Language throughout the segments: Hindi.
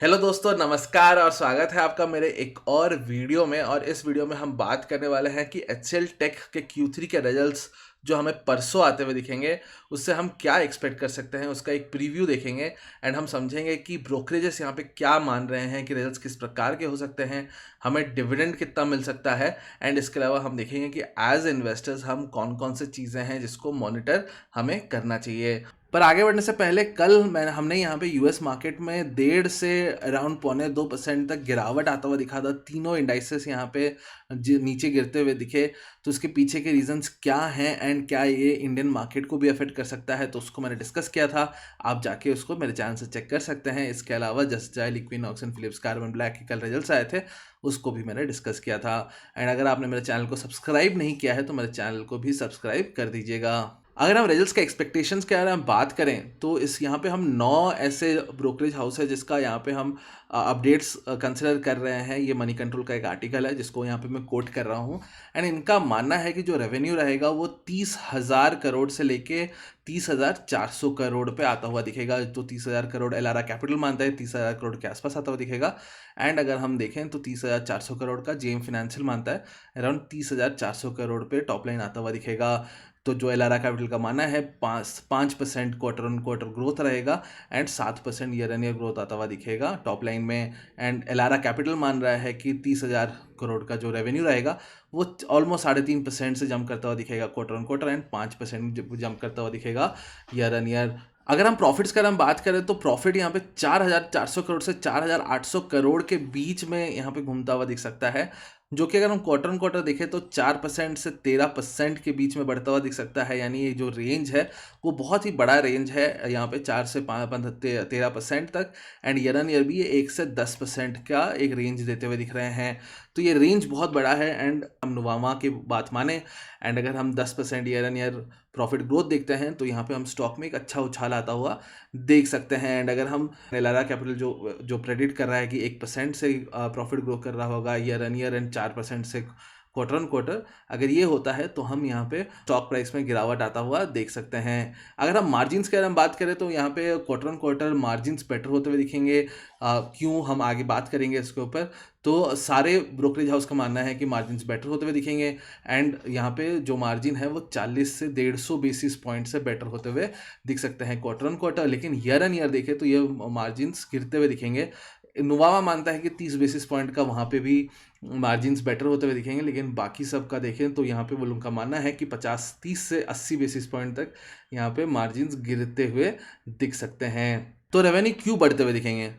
हेलो दोस्तों, नमस्कार और स्वागत है आपका मेरे एक और वीडियो में। और इस वीडियो में हम बात करने वाले हैं कि एचसीएल टेक के Q3 के रिजल्ट्स जो हमें परसों आते हुए दिखेंगे, उससे हम क्या एक्सपेक्ट कर सकते हैं, उसका एक प्रीव्यू देखेंगे। एंड हम समझेंगे कि ब्रोकरेजेस यहाँ पे क्या मान रहे हैं कि रिजल्ट्स किस प्रकार के हो सकते हैं, हमें डिविडेंड कितना मिल सकता है। एंड इसके अलावा हम देखेंगे कि एज इन्वेस्टर्स हम कौन कौन से चीज़ें हैं जिसको मॉनिटर हमें करना चाहिए। पर आगे बढ़ने से पहले कल हमने यहाँ पे यूएस मार्केट में 1.5 से अराउंड 0.25% तक गिरावट आता हुआ दिखा था। तीनों इंडाइसेस यहाँ पे नीचे गिरते हुए दिखे। तो उसके पीछे के रीजंस क्या हैं एंड क्या ये इंडियन मार्केट को भी अफेक्ट कर सकता है, तो उसको मैंने डिस्कस किया था। आप जाके उसको मेरे चैनल से चेक कर सकते हैं। इसके अलावा जस्ट जाइल, Equinox and Philips Carbon Black के कल रिजल्ट्स आए थे, उसको भी मैंने डिस्कस किया था। एंड अगर आपने मेरे चैनल को सब्सक्राइब नहीं किया है तो मेरे चैनल को भी सब्सक्राइब कर दीजिएगा। अगर हम रिजल्ट्स के एक्सपेक्टेशंस के बारे में बात करें तो इस यहाँ पे हम 9 ऐसे ब्रोकरेज हाउस है जिसका यहाँ पे हम अपडेट्स कंसिडर कर रहे हैं। ये मनी कंट्रोल का एक आर्टिकल है जिसको यहाँ पे मैं कोट कर रहा हूँ। एंड इनका मानना है कि जो रेवेन्यू रहेगा वो 30,000 करोड़ से लेके 30,400 करोड़ पे आता हुआ दिखेगा। तो 30,000 करोड़ एलारा कैपिटल मानता है 30,000 करोड़ के आसपास आता हुआ दिखेगा। एंड अगर हम देखें तो 30,400 करोड़ का जेएम फाइनेंशियल मानता है अराउंड 30,400 करोड़ पे टॉप लाइन आता हुआ दिखेगा। तो जो एलारा कैपिटल का मानना है 5% क्वार्टर ऑन क्वार्टर ग्रोथ रहेगा and 7% year on year growth आता हुआ दिखेगा टॉप लाइन में। एंड एलारा कैपिटल मान रहा है कि 30,000 करोड़ का जो रेवेन्यू रहेगा वो ऑलमोस्ट 3.5% से जंप करता हुआ दिखेगा quarter on quarter and 5% jump करता हुआ दिखेगा ईयर एन ईयर। अगर हम प्रॉफिट्स का हम बात करें तो प्रॉफिट यहाँ पे 4,400 करोड़ से 4,800 करोड़ के बीच में यहाँ पे घूमता हुआ दिख सकता है, जो कि अगर हम क्वार्टर ऑन क्वार्टर देखें तो 4% से 13% के बीच में बढ़ता हुआ दिख सकता है। यानी ये जो रेंज है वो बहुत ही बड़ा रेंज है, यहाँ पे 4 से 13% तक। एंड ईयर एन ईयर भी ये 1 से 10% का एक रेंज देते हुए दिख रहे हैं। तो ये रेंज बहुत बड़ा है। एंड हम नुवामा की बात माने एंड अगर हम 10% year on year profit growth देखते हैं तो यहाँ पे हम स्टॉक में एक अच्छा उछाल आता हुआ देख सकते हैं। एंड अगर हम एलारा कैपिटल जो जो प्रेडिक्ट कर रहा है कि 1% से प्रॉफिट ग्रो कर रहा होगा ईयर एन ईयर एंड 4% से क्वार्टर ऑन क्वार्टर, अगर ये होता है तो हम यहाँ पे स्टॉक प्राइस में गिरावट आता हुआ देख सकते हैं। अगर हम मार्जिन्स के बारे में बात करें तो यहाँ पे quarter on quarter margins better होते हुए दिखेंगे। क्यों, हम आगे बात करेंगे इसके ऊपर। तो सारे ब्रोकरेज हाउस का मानना है कि मार्जिन्स बेटर होते हुए दिखेंगे। एंड यहाँ पे जो मार्जिन है वो 40 से 150 बेसिस पॉइंट से बेटर होते हुए दिख सकते हैं क्वार्टर ऑन क्वार्टर। लेकिन ईयर एन ईयर देखें तो ये मार्जिन्स गिरते हुए दिखेंगे। नुवामा मानता है कि 30 बेसिस पॉइंट का वहाँ पे भी मार्जिन्स बेटर होते हुए दिखेंगे। लेकिन बाकी सब का देखें तो यहाँ पे वो लोगों का मानना है कि 30 से 80 बेसिस पॉइंट तक यहाँ पे मार्जिन्स गिरते हुए दिख सकते हैं। तो रेवेन्यू क्यों बढ़ते हुए दिखेंगे?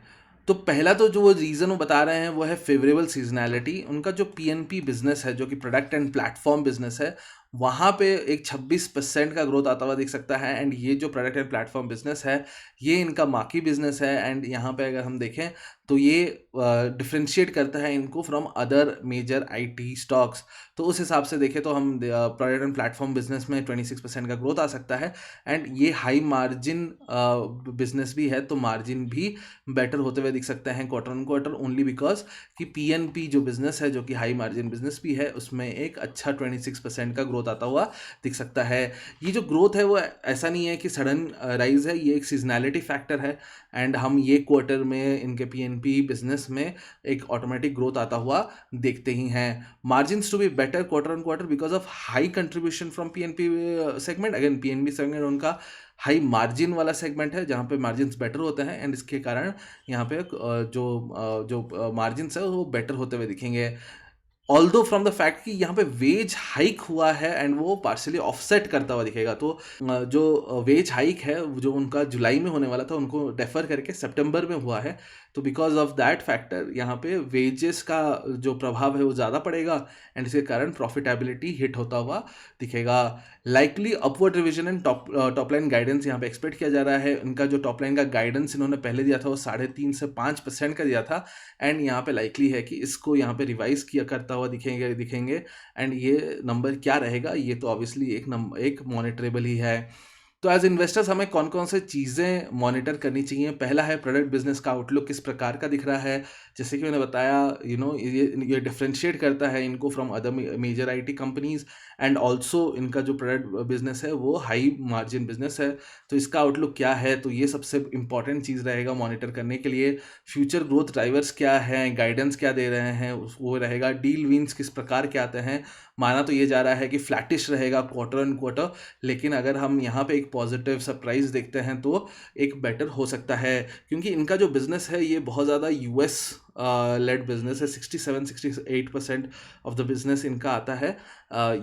तो पहला तो जो वो रीज़न वो बता रहे हैं वो है फेवरेबल सीजनैलिटी। उनका जो पीएनपी बिजनेस है, जो कि प्रोडक्ट एंड प्लेटफॉर्म बिजनेस है, वहाँ पे एक 26% का ग्रोथ आता हुआ दिख सकता है। एंड ये जो प्रोडक्ट एंड प्लेटफॉर्म बिजनेस है ये इनका मार्की बिजनेस है। एंड यहाँ पे अगर हम देखें तो ये डिफ्रेंशिएट करता है इनको from other major IT stocks. तो उस हिसाब से देखें तो हम प्रोडक्ट एंड प्लेटफॉर्म बिजनेस में 26% का ग्रोथ आ सकता है। एंड ये हाई मार्जिन बिजनेस भी है, तो मार्जिन भी बेटर होते हुए दिख सकते हैं quarter on quarter, only because कि पीएनपी जो बिजनेस है, जो कि हाई मार्जिन बिजनेस भी है, उसमें एक अच्छा 26% का ग्रोथ आता हुआ दिख सकता है। ये जो ग्रोथ है वो ऐसा नहीं है कि सडन राइज है, ये एक सीजनैलिटी फैक्टर है। एंड हम ये क्वार्टर में इनके पीएनपी बिजनेस में एक ऑटोमेटिक ग्रोथ आता हुआ देखते ही हैं। Margins to be better quarter on quarter because of high contribution from PNP segment. Again PNP segment उनका हाई मार्जिन वाला सेगमेंट है जहाँ पे मार्जिन्स बेटर होते हैं। एंड इसके कारण यहाँ पे जो मार्जिन्स है वो बेटर होते हुए दिखेंगे। ऑल्दो फ्रॉम द फैक्ट कि यहाँ पे वेज हाइक हुआ है एंड वो पार्शली ऑफसेट करता हुआ दिखेगा। तो जो वेज हाइक है जो उनका जुलाई में होने वाला था उनको डेफर करके सितंबर में हुआ है। तो बिकॉज ऑफ दैट फैक्टर यहाँ पे वेजेस का जो प्रभाव है वो ज़्यादा पड़ेगा एंड इसके कारण प्रॉफिटेबिलिटी हिट होता हुआ दिखेगा। Likely upward revision and top line guidance यहाँ पे एक्सपेक्ट किया जा रहा है। इनका जो टॉप लाइन का गाइडेंस इन्होंने पहले दिया था वो 3.5 से 5% का दिया था। एंड यहाँ पे लाइकली है कि इसको यहाँ पे रिवाइज किया करता हुआ दिखेंगे। एंड ये नंबर क्या रहेगा ये तो ऑब्वियसली एक मॉनिटरेबल ही है। तो एज इन्वेस्टर्स हमें कौन कौन से चीज़ें मॉनिटर करनी चाहिए? पहला है प्रोडक्ट बिजनेस का आउटलुक किस प्रकार का दिख रहा है। जैसे कि मैंने बताया, ये डिफरेंशिएट करता है इनको from other major IT companies, and also इनका जो प्रोडक्ट बिजनेस है वो हाई मार्जिन बिजनेस है। तो इसका आउटलुक क्या है, तो ये सबसे इंपॉर्टेंट चीज़ रहेगा मॉनिटर करने के लिए। फ्यूचर ग्रोथ ड्राइवर्स क्या हैं, गाइडेंस क्या दे रहे हैं, वो रहेगा। डील विंस किस प्रकार के आते हैं। माना तो ये जा रहा है कि फ्लैटिश रहेगा क्वार्टर ऑन क्वार्टर, लेकिन अगर हम यहाँ पे एक पॉजिटिव सरप्राइज देखते हैं तो एक बेटर हो सकता है, क्योंकि इनका जो बिजनेस है ये बहुत ज़्यादा यूएस लेड बिजनेस है। 67-68% ऑफ द बिजनेस इनका आता है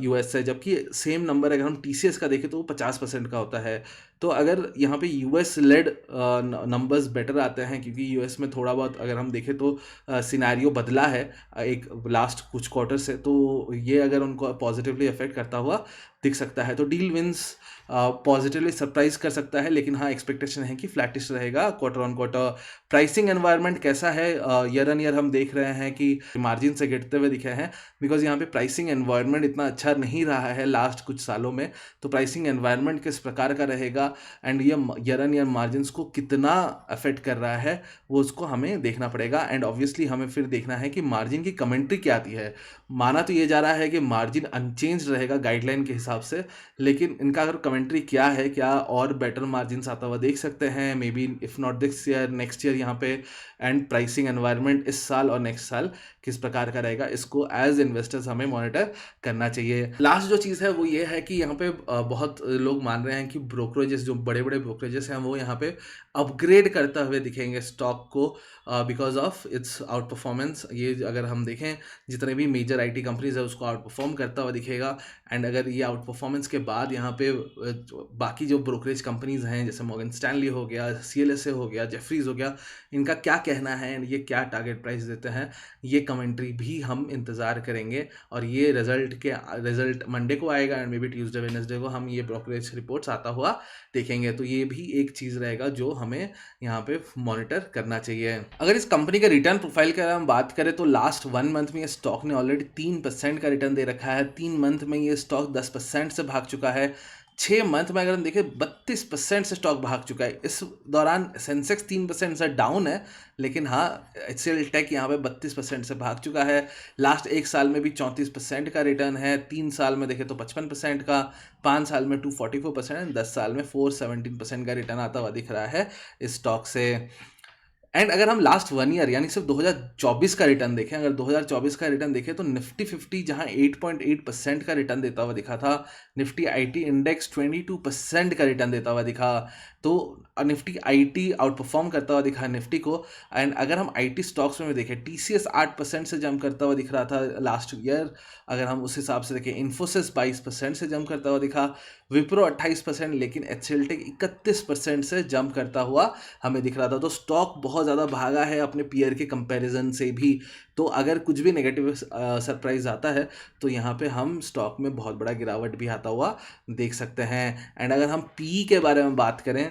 यूएस से, जबकि सेम नंबर अगर हम टीसीएस का देखें तो वो 50% का होता है। तो अगर यहाँ पे यूएस लेड नंबर्स बेटर आते हैं, क्योंकि यूएस में थोड़ा बहुत अगर हम देखें तो सिनेरियो बदला है एक लास्ट कुछ क्वार्टर से, तो ये अगर उनको पॉजिटिवली अफेक्ट करता हुआ दिख सकता है। तो डील विंस पॉजिटिवली सरप्राइज कर सकता है, लेकिन हाँ एक्सपेक्टेशन है कि फ्लैटिश रहेगा quarter on quarter. Pricing environment कैसा है, ईयर ऑन ईयर हम देख रहे हैं कि मार्जिन से गिरते हुए दिखे हैं, बिकॉज यहाँ पे प्राइसिंग एनवायरनमेंट इतना अच्छा नहीं रहा है लास्ट कुछ सालों में। तो प्राइसिंग एनवायरनमेंट किस प्रकार का रहेगा एंड ये ईयर ऑन ईयर मार्जिन को कितना अफेक्ट कर रहा है, वो उसको हमें देखना पड़ेगा। एंड ऑब्वियसली हमें फिर देखना है कि मार्जिन की कमेंट्री क्या आती है। माना तो ये जा रहा है कि मार्जिन अनचेंज रहेगा गाइडलाइन के हिसाब से, लेकिन इनका अगर कमेंट्री क्या है, क्या और बेटर मार्जिन आता हुआ देख सकते हैं, may be if not this year next year यहाँ पे। एंड प्राइसिंग एनवायरनमेंट इस साल और नेक्स्ट साल किस प्रकार का रहेगा, इसको एज इन्वेस्टर्स हमें मॉनिटर करना चाहिए। लास्ट जो चीज़ है वो ये है कि यहाँ पे बहुत लोग मान रहे हैं कि ब्रोकरेजेस, जो बड़े बड़े ब्रोकरेजेस हैं, वो यहाँ पे अपग्रेड करते हुए दिखेंगे स्टॉक को because of its out performance. ये अगर हम देखें जितने भी मेजर आईटी कंपनीज है उसको आउट परफॉर्म करता हुआ दिखेगा। एंड अगर ये आउट परफॉर्मेंस के बाद यहाँ पे बाकी जो ब्रोकरेज कंपनीज हैं जैसे मॉर्गन स्टैनली हो गया, सीएलएसए हो गया, जेफरीज हो गया, इनका क्या कहना है एंड ये क्या टारगेट प्राइस देते हैं, ये कमेंट्री भी हम इंतज़ार करेंगे। और ये रिजल्ट मंडे को आएगा and may be Tuesday Wednesday को हम ये ब्रोकरेज रिपोर्ट्स आता हुआ देखेंगे। तो ये भी एक चीज़ रहेगा जो हमें यहाँ पे मॉनिटर करना चाहिए। अगर इस कंपनी का रिटर्न प्रोफाइल की हम बात करें तो लास्ट 1 मंथ में ये स्टॉक ने ऑलरेडी 3% का रिटर्न दे रखा है। 3 मंथ में ये स्टॉक 10% से भाग चुका है। 6 मंथ में अगर हम देखें 32% से स्टॉक भाग चुका है। इस दौरान सेंसेक्स 3% से डाउन है, लेकिन हाँ एचसीएल टेक यहाँ पे 32% से भाग चुका है। लास्ट 1 साल में भी 34% का रिटर्न है। 3 साल में देखें तो 55% का, 5 साल में 244%, 10 साल में 417% का रिटर्न आता हुआ दिख रहा है इस स्टॉक से। एंड अगर हम लास्ट 1 ईयर यानी सिर्फ 2024 का रिटर्न देखें, अगर 2024 का रिटर्न देखें तो निफ्टी 50 जहां 8.8% का रिटर्न देता हुआ दिखा था, निफ्टी आईटी इंडेक्स 22% का रिटर्न देता हुआ दिखा। तो निफ्टी आईटी आउट परफॉर्म करता हुआ दिखा निफ्टी को। एंड अगर हम आईटी स्टॉक्स में देखें, टीसीएस 8% से जंप करता हुआ दिख रहा था लास्ट ईयर। अगर हम उस हिसाब से देखें, इन्फोसिस 22% से जंप करता हुआ दिखा, विप्रो 28%, लेकिन एचसीएल टेक 31% से जंप करता हुआ हमें दिख रहा था। तो स्टॉक बहुत ज़्यादा भागा है अपने पीयर के कंपैरिजन से भी। तो अगर कुछ भी नेगेटिव सरप्राइज आता है तो यहाँ पे हम स्टॉक में बहुत बड़ा गिरावट भी आता हुआ देख सकते हैं। एंड अगर हम पी के बारे में बात करें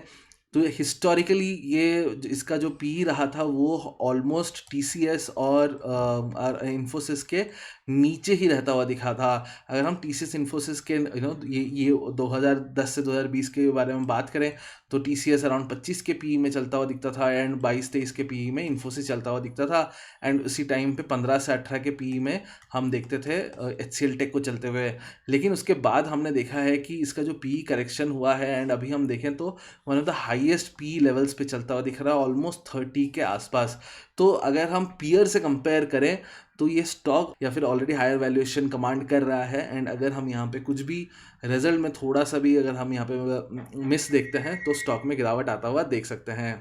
तो हिस्टोरिकली ये इसका जो पी रहा था वो ऑलमोस्ट टीसीएस और इन्फोसिस के नीचे ही रहता हुआ दिखा था। अगर हम टीसीएस इन्फोसिस के ये 2010 से 2020 के बारे में बात करें तो टीसीएस अराउंड 25 के पी में चलता हुआ दिखता था एंड 22-23 के पी में इन्फोसिस चलता हुआ दिखता था। एंड उसी टाइम पे 15 से 18 के पी में हम देखते थे एचसीएल टेक को चलते हुए। लेकिन उसके बाद हमने देखा है कि इसका जो पी करेक्शन हुआ है एंड अभी हम देखें तो one of the highest P levels पे चलता हुआ दिख रहा है, ऑलमोस्ट 30 के आसपास। तो अगर हम पीयर से कंपेयर करें तो ये स्टॉक या फिर ऑलरेडी हायर वैल्यूएशन कमांड कर रहा है। एंड अगर हम यहाँ पे कुछ भी रिजल्ट में थोड़ा सा भी अगर हम यहाँ पे मिस देखते हैं तो स्टॉक में गिरावट आता हुआ देख सकते हैं।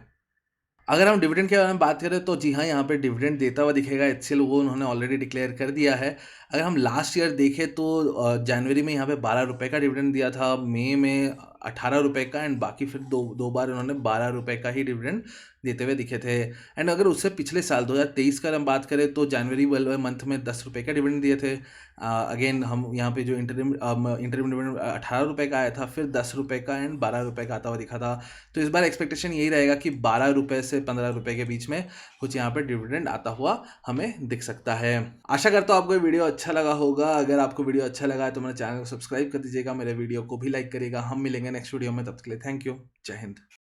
अगर हम डिविडेंड के बारे में बात करें तो जी हाँ, यहाँ पे डिविडेंड देता हुआ दिखेगा एचसीएल, वो उन्होंने ऑलरेडी डिक्लेयर कर दिया है। अगर हम लास्ट ईयर देखें तो जनवरी में यहाँ पे 12 रुपये का डिविडेंड दिया था, मई में 18 रुपये का, एंड बाकी फिर दो बार उन्होंने 12 रुपये का ही डिविडेंड देते हुए दिखे थे। एंड अगर उससे पिछले साल 2023 का हम बात करें तो जनवरी वाले मंथ में 10 रुपये का डिविडेंड दिए थे। अगेन हम यहाँ पे जो इंटरिम डिविडेंड 18 रुपये का आया था, फिर 10 रुपये का एंड 12 रुपये का आता हुआ दिखा था। तो इस बार एक्सपेक्टेशन यही रहेगा कि 12 रुपये से 15 रुपये के बीच में कुछ यहाँ पे डिविडेंड आता हुआ हमें दिख सकता है। आशा करता हूँ आपको ये वीडियो अच्छा लगा होगा। अगर आपको वीडियो अच्छा लगा है तो मेरे चैनल को सब्सक्राइब कर दीजिएगा, मेरे वीडियो को भी लाइक करिएगा। हम मिलेंगे नेक्स्ट वीडियो में, तब तक के लिए थैंक यू। जय हिंद।